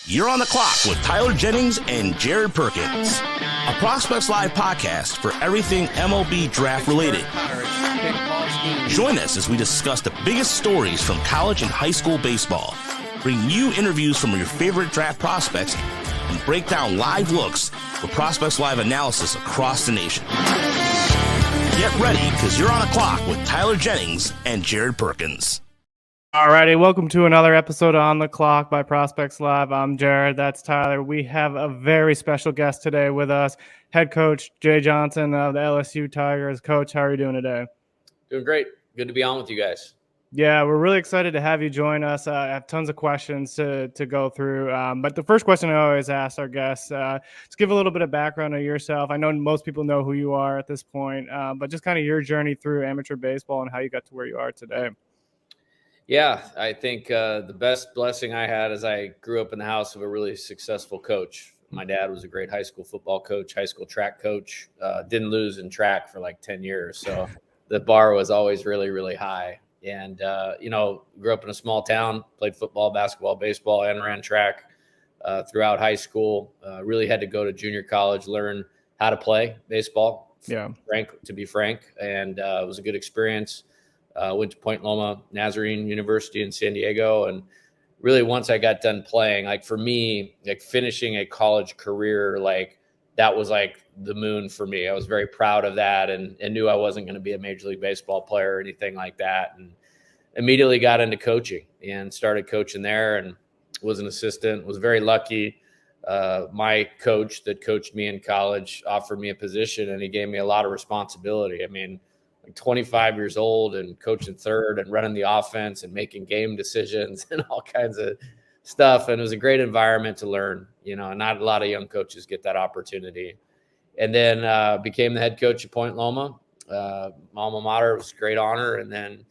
You're on the clock with Tyler Jennings and Jared Perkins, a Prospects Live podcast for everything MLB draft related. Join us as we discuss the biggest stories from college and high school baseball, bring you interviews from your favorite draft prospects, and break down live looks with Prospects Live analysis across the nation. Get ready, because you're on the clock with Tyler Jennings and Jared Perkins. Alrighty, welcome to another episode of On the Clock by Prospects Live. I'm Jared, that's Tyler. We have a very special guest today with us, head coach Jay Johnson of the LSU Tigers. Coach, how are you doing today? Doing great. Good to be on with you guys. Yeah, we're really excited to have you join us. I have tons of questions to go through. But the first question I always ask our guests, just give a little bit of background of yourself. I know most people know who you are at this point, but just kind of your journey through amateur baseball and how you got to where you are today. Yeah, I think the best blessing I had is I grew up in the house of a really successful coach. My dad was a great high school football coach, high school track coach, didn't lose in track for like 10 years. So the bar was always really, really high. And, grew up in a small town, played football, basketball, baseball, and ran track throughout high school. Really had to go to junior college, learn how to play baseball, to be frank. And it was a good experience. Went to Point Loma Nazarene University in San Diego. And really, once I got done playing, like for me, like finishing a college career, like that was like the moon for me. I was very proud of that and knew I wasn't going to be a Major League Baseball player or anything like that. And immediately got into coaching and started coaching there and was an assistant, was very lucky. My coach that coached me in college offered me a position and he gave me a lot of responsibility. I mean, like 25 years old and coaching third and running the offense and making game decisions and all kinds of stuff. And it was a great environment to learn, not a lot of young coaches get that opportunity. And then became the head coach at Point Loma. Alma mater, was a great honor. And then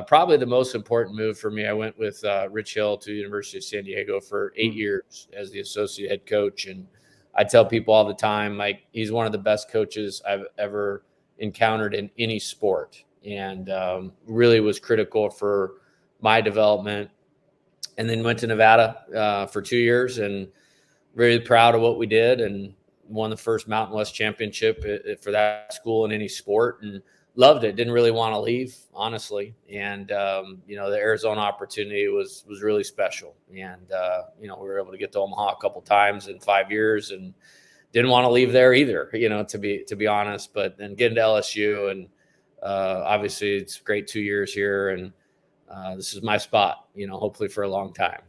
probably the most important move for me, I went with Rich Hill to the University of San Diego for 8 years as the associate head coach. And I tell people all the time, like, he's one of the best coaches I've ever encountered in any sport, and really was critical for my development. And then went to Nevada for 2 years and very proud of what we did and won the first Mountain West championship for that school in any sport and loved it. Didn't really want to leave, honestly. And, the Arizona opportunity was really special. And, we were able to get to Omaha a couple times in 5 years and didn't want to leave there either, to be honest, but then getting to LSU and obviously it's great 2 years here. And this is my spot, hopefully for a long time.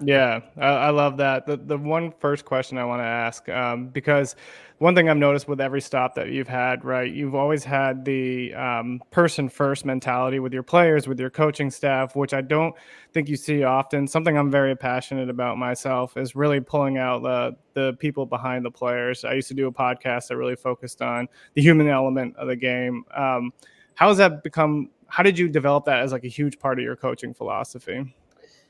Yeah, I love that. The one first question I want to ask, because one thing I've noticed with every stop that you've had, right, you've always had the person first mentality with your players, with your coaching staff, which I don't think you see often. Something I'm very passionate about myself is really pulling out the people behind the players. I used to do a podcast that really focused on the human element of the game. How has that become? How did you develop that as like a huge part of your coaching philosophy?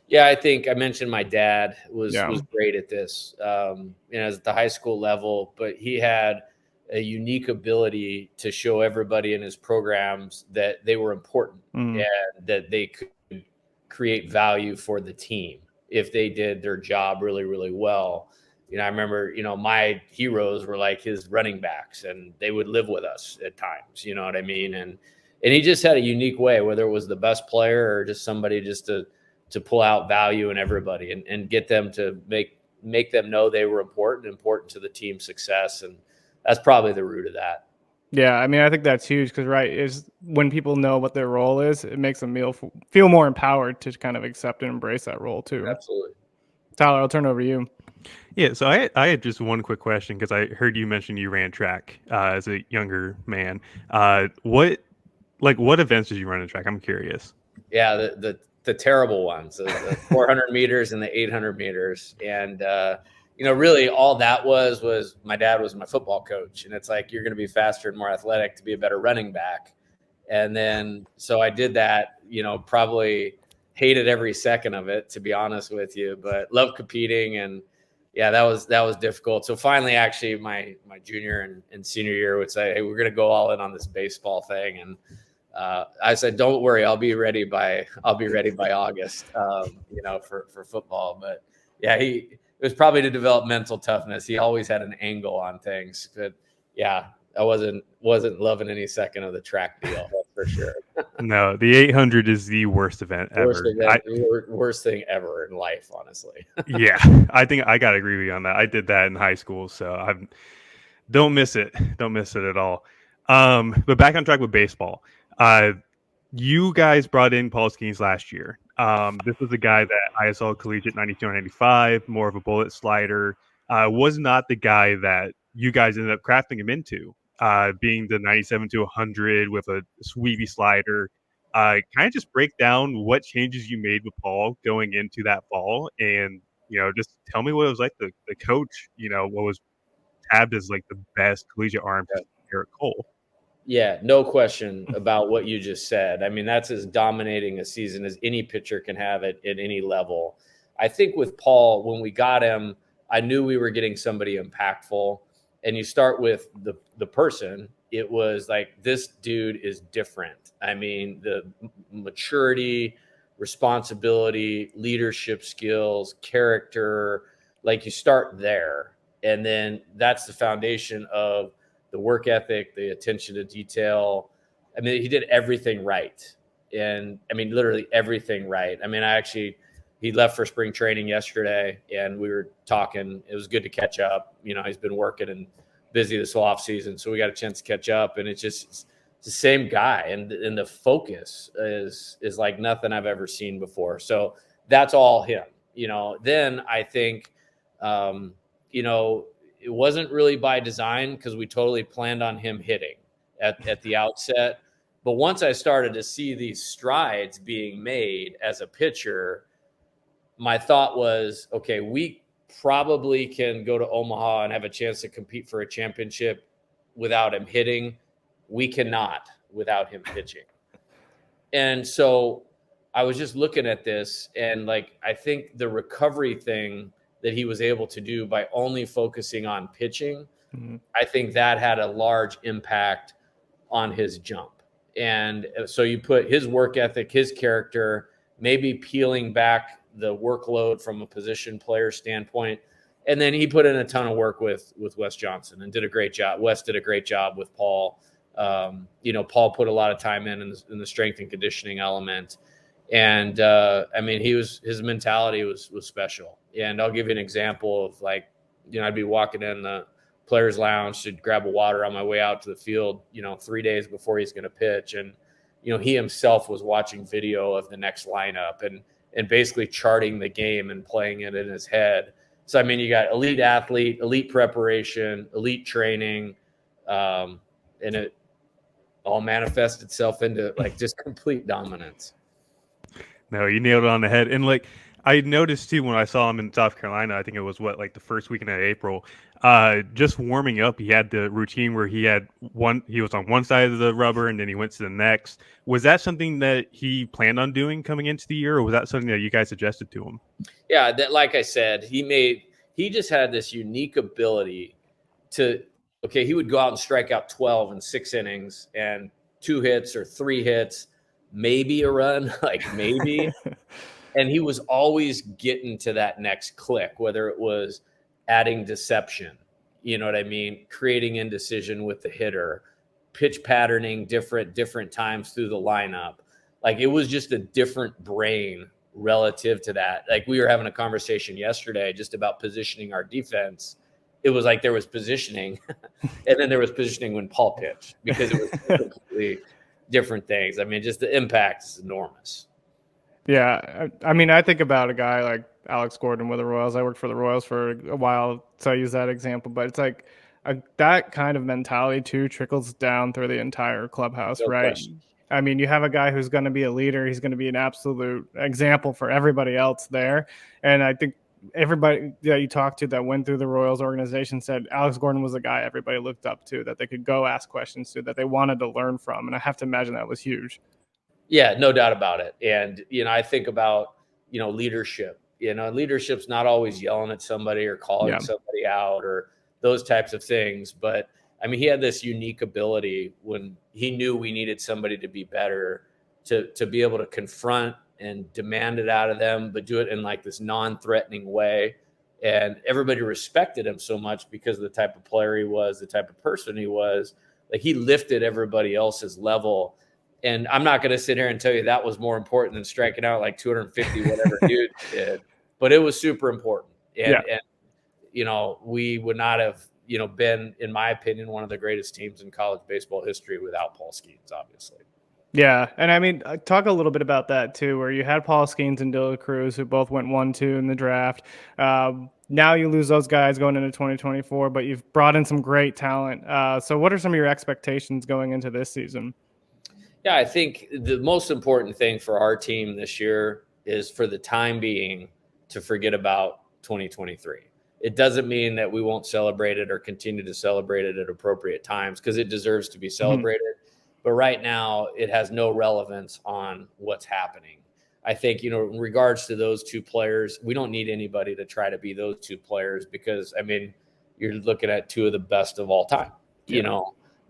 Yeah, I think I mentioned my dad was great at this, at the high school level, but he had a unique ability to show everybody in his programs that they were important and that they could create value for the team if they did their job really, really well. I remember, my heroes were like his running backs and they would live with us at times, you know what I mean? And he just had a unique way, whether it was the best player or just somebody just to pull out value in everybody and get them to make them know they were important to the team's success. And that's probably the root of that. Yeah, I mean, I think that's huge because, right, is when people know what their role is, it makes them feel more empowered to kind of accept and embrace that role too. Absolutely. Tyler, I'll turn it over to you. Yeah, so I had just one quick question because I heard you mention you ran track as a younger man. What events did you run in track? I'm curious. Yeah, the terrible ones, the 400 meters and the 800 meters. And, really all that was my dad was my football coach. And it's like, you're going to be faster and more athletic to be a better running back. And then, so I did that, probably hated every second of it, to be honest with you, but loved competing. And yeah, that was difficult. So finally, actually my junior and senior year would say, hey, we're going to go all in on this baseball thing. And, I said, don't worry, I'll be ready by August, for football. But yeah, it was probably to develop mental toughness. He always had an angle on things. But yeah, I wasn't loving any second of the track deal, that's for sure. No, the 800 is the worst event ever. Worst thing ever in life, honestly. Yeah, I think I gotta agree with you on that. I did that in high school, so I don't miss it. Don't miss it at all. But back on track with baseball. You guys brought in Paul Skenes last year. This was a guy that I saw collegiate 92 and 95, more of a bullet slider. Was not the guy that you guys ended up crafting him into, being the 97 to 100 with a sweepy slider. Kind of just break down what changes you made with Paul going into that fall, and just tell me what it was like. The coach, what was tabbed as like the best collegiate arm here at Cole. Yeah, no question about what you just said. I mean, that's as dominating a season as any pitcher can have at any level. I think with Paul, when we got him, I knew we were getting somebody impactful. And you start with the person. It was like, this dude is different. I mean, the maturity, responsibility, leadership skills, character, like you start there. And then that's the foundation of the work ethic, the attention to detail. I mean, he did everything right. And I mean, literally everything right. I mean, he left for spring training yesterday and we were talking. It was good to catch up. He's been working and busy this whole off season. So we got a chance to catch up, and it's the same guy. And the focus is like nothing I've ever seen before. So that's all him, Then I think, it wasn't really by design because we totally planned on him hitting at the outset. But once I started to see these strides being made as a pitcher, my thought was, okay, we probably can go to Omaha and have a chance to compete for a championship without him hitting. We cannot without him pitching. And so I was just looking at this, and I think the recovery thing that he was able to do by only focusing on pitching, I think that had a large impact on his jump. And so you put his work ethic, his character, maybe peeling back the workload from a position player standpoint. And then he put in a ton of work with Wes Johnson and did a great job. Wes did a great job with Paul. Paul put a lot of time in the strength and conditioning element. And his mentality was special. And I'll give you an example of I'd be walking in the players lounge to grab a water on my way out to the field, 3 days before he's going to pitch. And, he himself was watching video of the next lineup and basically charting the game and playing it in his head. So, I mean, you got elite athlete, elite preparation, elite training, and it all manifests itself into just complete dominance. No, you nailed it on the head. And I noticed too when I saw him in South Carolina, I think it was the first weekend of April, just warming up, he had the routine where he was on one side of the rubber and then he went to the next. Was that something that he planned on doing coming into the year, or was that something that you guys suggested to him? Yeah, that, like I said, he just had this unique ability he would go out and strike out 12 in 6 innings and 2 hits or 3 hits, maybe a run, maybe. And he was always getting to that next click, whether it was adding deception, you know what I mean? Creating indecision with the hitter, pitch patterning different times through the lineup. It was just a different brain relative to that. We were having a conversation yesterday just about positioning our defense. It was there was positioning and then there was positioning when Paul pitched because it was completely different things. I mean, just the impact is enormous. Yeah. I mean, I think about a guy like Alex Gordon with the Royals. I worked for the Royals for a while, so I use that example. But it's that kind of mentality, too, trickles down through the entire clubhouse, No right? question. I mean, you have a guy who's going to be a leader. He's going to be an absolute example for everybody else there. And I think everybody that you talked to that went through the Royals organization said Alex Gordon was a guy everybody looked up to, that they could go ask questions to, that they wanted to learn from. And I have to imagine that was huge. Yeah, no doubt about it. And, I think about, leadership. Leadership's not always yelling at somebody or calling somebody out or those types of things. But, I mean, he had this unique ability when he knew we needed somebody to be better, to be able to confront and demand it out of them, but do it in this non-threatening way. And everybody respected him so much because of the type of player he was, the type of person he was. Like, he lifted everybody else's level. And I'm not going to sit here and tell you that was more important than striking out like 250 whatever dude did, but it was super important. And we would not have, been, in my opinion, one of the greatest teams in college baseball history without Paul Skenes, obviously. Yeah, and I mean, talk a little bit about that too, where you had Paul Skenes and Dilla Cruz, who both went 1-2 in the draft. Now you lose those guys going into 2024, but you've brought in some great talent. So what are some of your expectations going into this season? Yeah, I think the most important thing for our team this year is, for the time being, to forget about 2023. It doesn't mean that we won't celebrate it or continue to celebrate it at appropriate times, because it deserves to be celebrated. But right now, it has no relevance on what's happening. I think, in regards to those two players, we don't need anybody to try to be those two players, because, I mean, you're looking at two of the best of all time,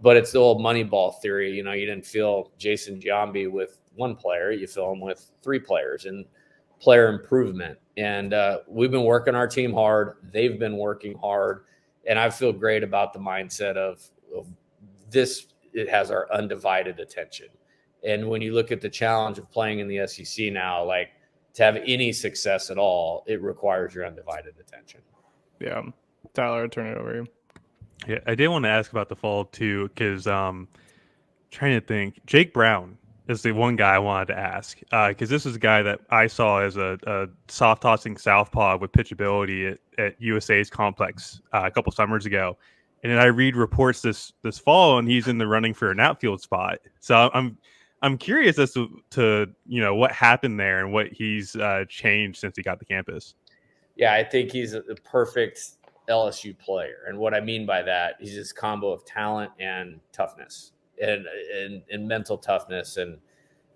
but it's the old Moneyball theory. You didn't fill Jason Giambi with one player, you fill him with three players, and player improvement. And we've been working our team hard. They've been working hard. And I feel great about the mindset of this. It has our undivided attention. And when you look at the challenge of playing in the SEC now, like, to have any success at all, it requires your undivided attention. Yeah. Tyler, I'll turn it over to you. Yeah, I did want to ask about the fall too, because trying to think, Jake Brown is the one guy I wanted to ask, because this is a guy that I saw as a soft tossing southpaw with pitchability at USA's complex a couple summers ago. And then I read reports this fall, and he's in the running for an outfield spot. So I'm curious as to what happened there and what he's changed since he got to campus. Yeah, I think he's a perfect LSU player, and what I mean by that, he's this combo of talent and toughness, and mental toughness, and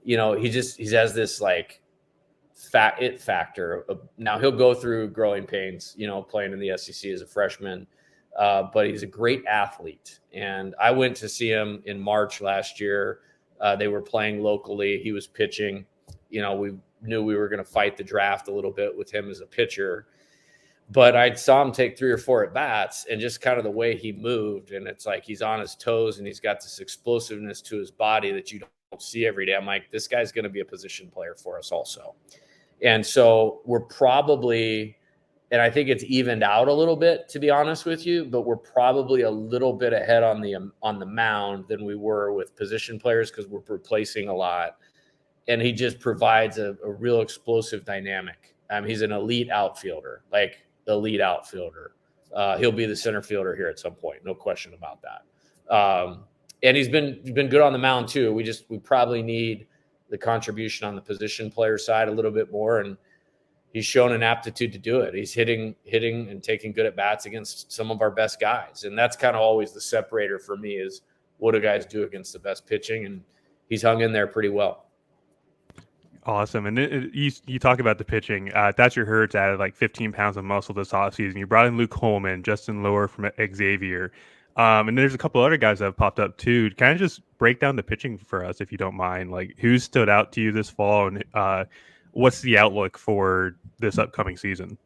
he has this like it factor. Now he'll go through growing pains, playing in the SEC as a freshman. But he's a great athlete. And I went to see him in March last year. They were playing locally. He was pitching. We knew we were going to fight the draft a little bit with him as a pitcher. But I saw him take 3 or 4 at-bats, and just kind of the way he moved. And it's like he's on his toes, and he's got this explosiveness to his body that you don't see every day. I'm like, this guy's going to be a position player for us also. And so we're probably – and I think it's evened out a little bit, to be honest with you, but we're probably a little bit ahead on the mound than we were with position players, because we're replacing a lot. And he just provides a real explosive dynamic. He's an elite outfielder, like elite outfielder. He'll be the center fielder here at some point, no question about that. And he's been good on the mound too. We probably need the contribution on the position player side a little bit more, and he's shown an aptitude to do it. He's hitting and taking good at bats against some of our best guys. And that's kind of always the separator for me, is what do guys do against the best pitching? And he's hung in there pretty well. Awesome. And you talk about the pitching. Thatcher Hurts added like 15 pounds of muscle this offseason. You brought in Luke Holman, Justin Lower from Xavier. And there's a couple other guys that have popped up too. Kind of just break down the pitching for us, if you don't mind. Like, who stood out to you this fall, and what's the outlook for this upcoming season?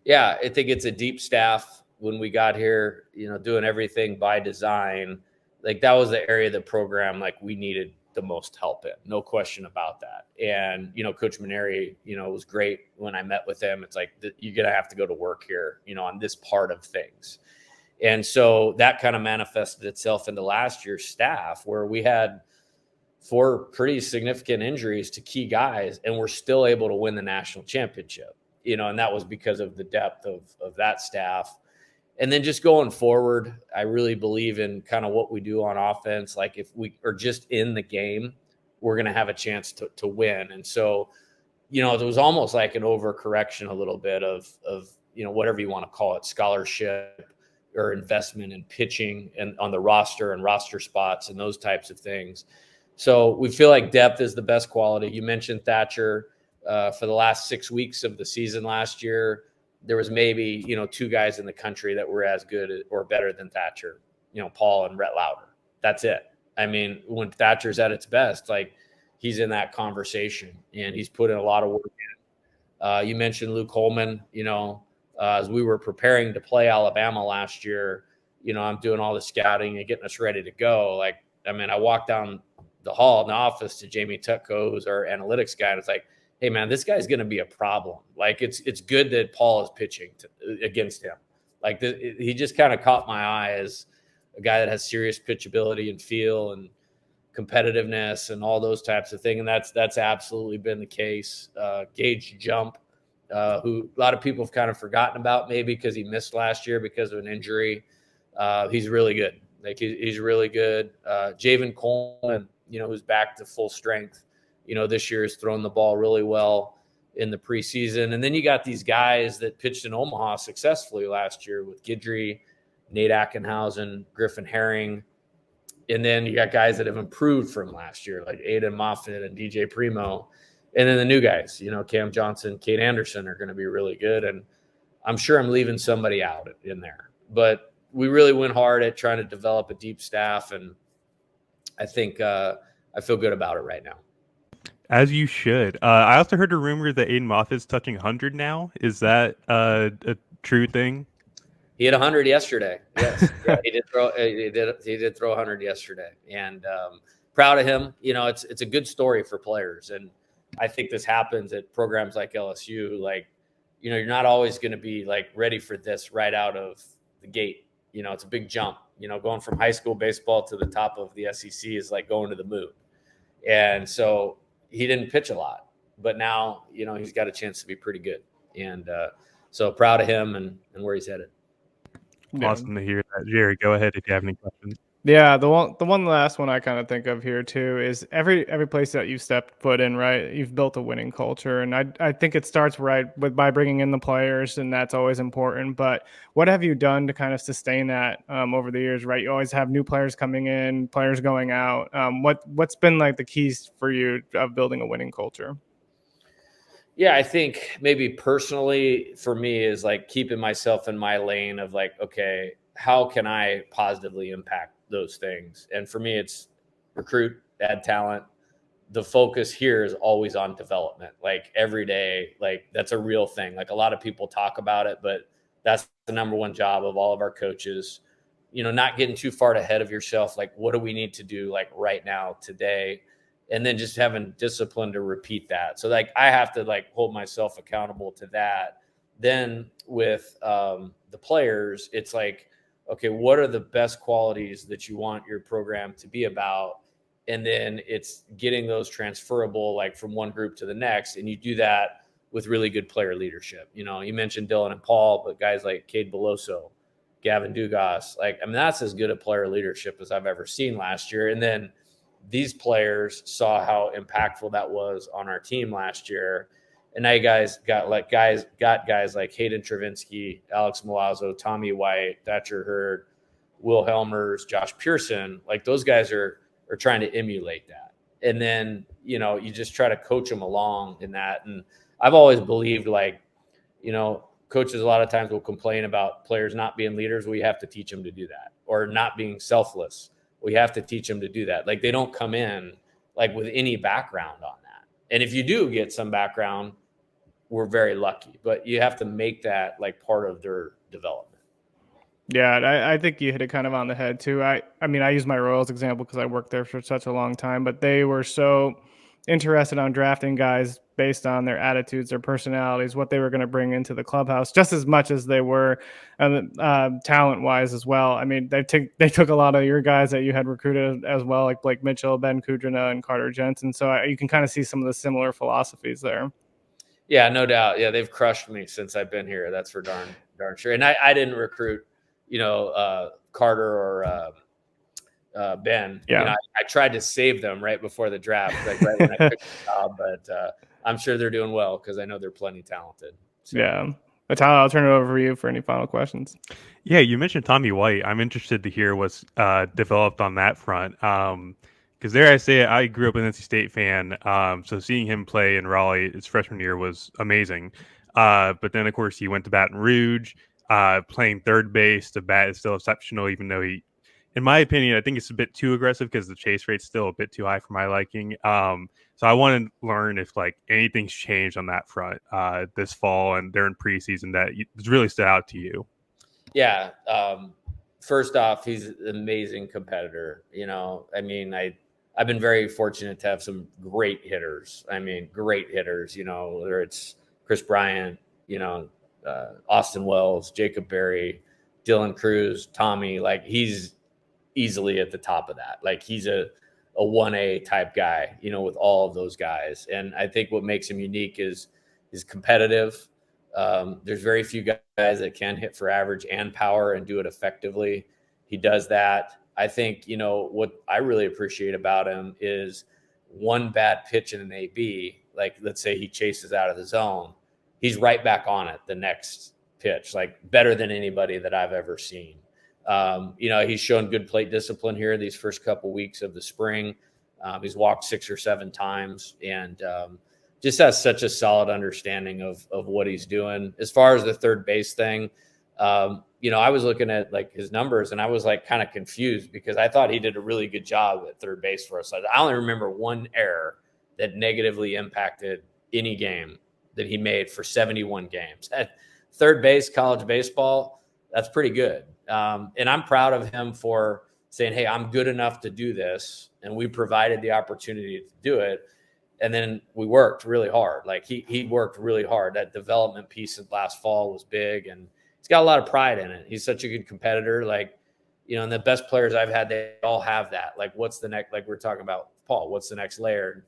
Yeah, I think it's a deep staff. When we got here, doing everything by design, like that was the area of the program like we needed the most help in, no question about that. And, Coach Maneri, was great when I met with him. It's like, you're going to have to go to work here, on this part of things. And so that kind of manifested itself into last year's staff, where we had 4 pretty significant injuries to key guys, and we're still able to win the national championship, and that was because of the depth of that staff. And then just going forward, I really believe in kind of what we do on offense. Like, if we are just in the game, we're going to have a chance to win. And so, it was almost like an overcorrection a little bit of whatever you want to call it, scholarship or investment in pitching and on the roster and roster spots and those types of things. So we feel like depth is the best quality. You mentioned Thatcher. For the last 6 weeks of the season last year, there was maybe, 2 guys in the country that were as good or better than Thatcher, Paul and Rhett Lauder. That's it. I mean, when Thatcher's at its best, like, he's in that conversation, and he's put in a lot of work in. You mentioned Luke Holman, as we were preparing to play Alabama last year, I'm doing all the scouting and getting us ready to go. Like, I mean, I walked down the hall in the office to Jamie Tutko, who's our analytics guy, and it's like, hey man, this guy's going to be a problem. Like, it's good that Paul is pitching against him. Like, he just kind of caught my eye as a guy that has serious pitchability and feel and competitiveness and all those types of things. And that's absolutely been the case. Gage Jump, who a lot of people have kind of forgotten about maybe because he missed last year because of an injury. He's really good. Like, he's really good. Javen Coleman, who's back to full strength, this year has thrown the ball really well in the preseason. And then you got these guys that pitched in Omaha successfully last year with Guidry, Nate Ackenhausen, Griffin Herring. And then you got guys that have improved from last year, like Aiden Moffitt and DJ Primo. And then the new guys, Cam Johnson, Kate Anderson are going to be really good. And I'm sure I'm leaving somebody out in there. But we really went hard at trying to develop a deep staff. And I think I feel good about it right now. As you should. I also heard a rumor that Aiden Moffitt's touching 100 now. Is that a true thing? He had 100 yesterday. Yes, yeah, he did throw. He did throw 100 yesterday, and proud of him. It's a good story for players, and I think this happens at programs like LSU. Like, you're not always going to be like ready for this right out of the gate. It's a big jump. Going from high school baseball to the top of the SEC is like going to the moon, and so he didn't pitch a lot, but now he's got a chance to be pretty good, and so proud of him and where he's headed. Awesome to hear that. Jerry, go ahead if you have any questions. Yeah, the one last one I kind of think of here too is every place that you've stepped foot in, right? You've built a winning culture, and I think it starts by bringing in the players, and that's always important. But what have you done to kind of sustain that over the years, right? You always have new players coming in, players going out. What's been like the keys for you of building a winning culture? Yeah, I think maybe personally for me is like keeping myself in my lane of like, okay, how can I positively impact those things? And for me, it's recruit, add talent. The focus here is always on development. Like, every day, like, that's a real thing. Like, a lot of people talk about it, but that's the number one job of all of our coaches. Not getting too far ahead of yourself. Like, what do we need to do like right now, today? And then just having discipline to repeat that. So like, I have to like hold myself accountable to that. Then with the players, it's like, okay, what are the best qualities that you want your program to be about? And then it's getting those transferable, like from one group to the next. And you do that with really good player leadership. You mentioned Dylan and Paul, but guys like Cade Beloso, Gavin Dugas, that's as good a player leadership as I've ever seen last year. And then these players saw how impactful that was on our team last year. And now you guys got guys like Hayden Travinsky, Alex Milazzo, Tommy White, Thatcher Hurd, Will Helmers, Josh Pearson. Like, those guys are trying to emulate that. And then, you just try to coach them along in that. And I've always believed coaches a lot of times will complain about players not being leaders. We have to teach them to do that, or not being selfless. We have to teach them to do that. Like, they don't come in like with any background on that. And if you do get some background, we're very lucky, but you have to make that like part of their development. Yeah, I think you hit it kind of on the head too. I mean, I use my Royals example because I worked there for such a long time, but they were so interested on drafting guys based on their attitudes, their personalities, what they were going to bring into the clubhouse, just as much as they were talent-wise as well. I mean, they took a lot of your guys that you had recruited as well, like Blake Mitchell, Ben Kudrina, and Carter Jensen. So you can kind of see some of the similar philosophies there. Yeah, no doubt. Yeah, they've crushed me since I've been here. That's for darn sure. And I didn't recruit, Carter or Ben. Yeah, I tried to save them right before the draft, like right when I took the job, but I'm sure they're doing well because I know they're plenty talented. So. Yeah. But Tyler, I'll turn it over to you for any final questions. Yeah, you mentioned Tommy White. I'm interested to hear what's developed on that front. Because there I say I grew up an NC State fan, so seeing him play in Raleigh his freshman year was amazing. But then, of course, he went to Baton Rouge, playing third base. The bat is still exceptional, even though he, in my opinion, I think it's a bit too aggressive because the chase rate's still a bit too high for my liking. So So I want to learn if like anything's changed on that front this fall and during preseason that it's really stood out to you. Yeah. First off, he's an amazing competitor. I've been very fortunate to have some great hitters. Great hitters, whether it's Chris Bryant, Austin Wells, Jacob Berry, Dylan Cruz, Tommy, like he's easily at the top of that. Like he's a 1A type guy, with all of those guys. And I think what makes him unique is competitive. There's very few guys that can hit for average and power and do it effectively. He does that. I think, what I really appreciate about him is one bad pitch in an AB, like let's say he chases out of the zone, he's right back on it the next pitch, like better than anybody that I've ever seen. He's shown good plate discipline here these first couple weeks of the spring. He's walked 6 or 7 times and just has such a solid understanding of what he's doing. As far as the third base thing, I was looking at like his numbers and I was like kind of confused because I thought he did a really good job at third base for us. I only remember one error that negatively impacted any game that he made for 71 games. At third base, college baseball, that's pretty good. And I'm proud of him for saying, hey, I'm good enough to do this. And we provided the opportunity to do it. And then we worked really hard. Like he worked really hard. That development piece of last fall was big and he's got a lot of pride in it. He's such a good competitor. Like, and the best players I've had, they all have that. Like what's the next, like we're talking about Paul, what's the next layer?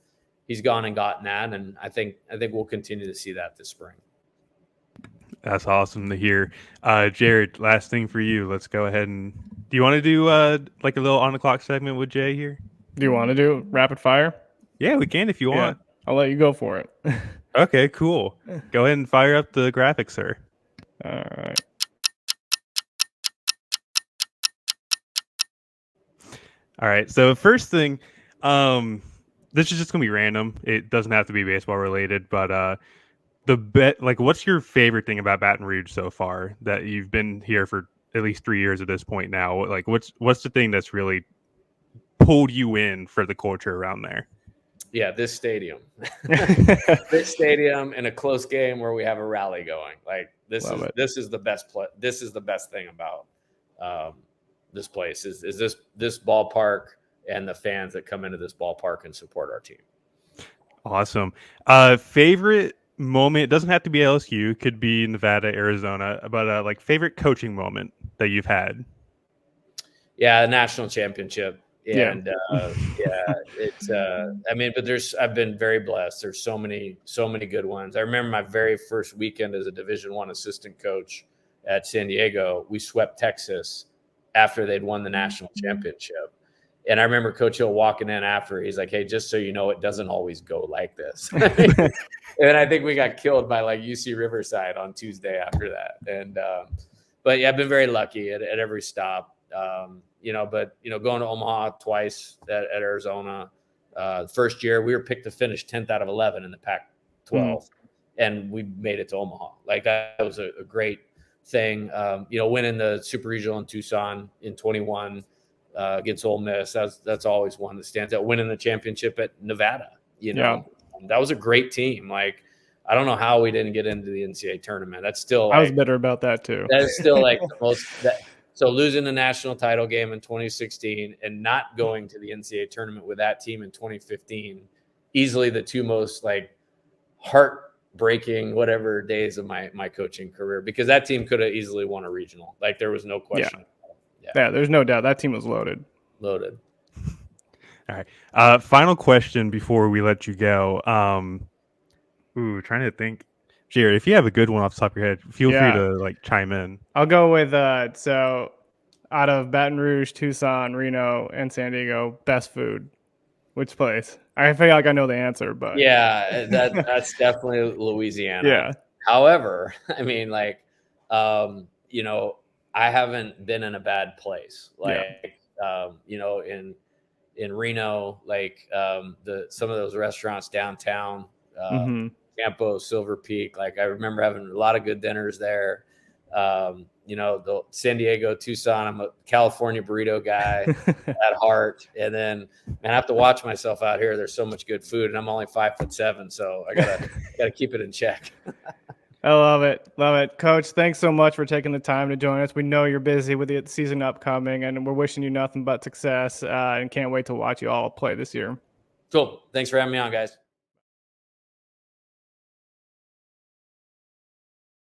He's gone and gotten that. And I think we'll continue to see that this spring. That's awesome to hear. Jared, last thing for you. Let's go ahead and do you want to do like a little on the clock segment with Jay here? Do you want to do rapid fire? Yeah, we can if you want. I'll let you go for it. Okay, cool. Go ahead and fire up the graphics, sir. All right. All right. So first thing, this is just gonna be random. It doesn't have to be baseball related, but what's your favorite thing about Baton Rouge so far that you've been here for at least 3 years at this point now? Like what's the thing that's really pulled you in for the culture around there? Yeah, this stadium. This stadium in a close game where we have a rally going. Like this is the best this is the best thing about this place is this ballpark and the fans that come into this ballpark and support our team. Awesome. Favorite moment, it doesn't have to be LSU, could be Nevada, Arizona, but like favorite coaching moment that you've had? Yeah, national championship. And it's but I've been very blessed. There's so many good ones. I remember my very first weekend as a Division I assistant coach at San Diego. We swept Texas after they'd won the national championship. And I remember Coach Hill walking in after. He's like, hey, just so you know, it doesn't always go like this. And I think we got killed by like UC Riverside on Tuesday after that. And but yeah, I've been very lucky at every stop. Going to Omaha twice at Arizona. First year, we were picked to finish 10th out of 11 in the Pac-12, and we made it to Omaha. Like that was a great thing. Winning the Super Regional in Tucson in 21 against Ole Miss. That's always one that stands out. Winning the championship at Nevada. That was a great team. Like I don't know how we didn't get into the NCAA tournament. That's still. I was bitter about that too. That is still like the most. So losing the national title game in 2016 and not going to the NCAA tournament with that team in 2015, easily the two most like heartbreaking whatever days of my coaching career, because that team could have easily won a regional. Like there was no question. Yeah, there's no doubt that team was loaded. All right. Final question before we let you go. Trying to think. Jared, if you have a good one off the top of your head, feel free to like chime in. I'll go with so out of Baton Rouge, Tucson, Reno, and San Diego, best food. Which place? I feel like I know the answer, but that's definitely Louisiana. Yeah. However, I mean, like, I haven't been in a bad place. Like, in Reno, like some of those restaurants downtown. Campo, Silver Peak. Like I remember having a lot of good dinners there. The San Diego, Tucson. I'm a California burrito guy at heart. And then, man, I have to watch myself out here. There's so much good food, and I'm only 5'7", so I gotta keep it in check. I love it. Love it. Coach, thanks so much for taking the time to join us. We know you're busy with the season upcoming, and we're wishing you nothing but success, and can't wait to watch you all play this year. Cool. Thanks for having me on, guys.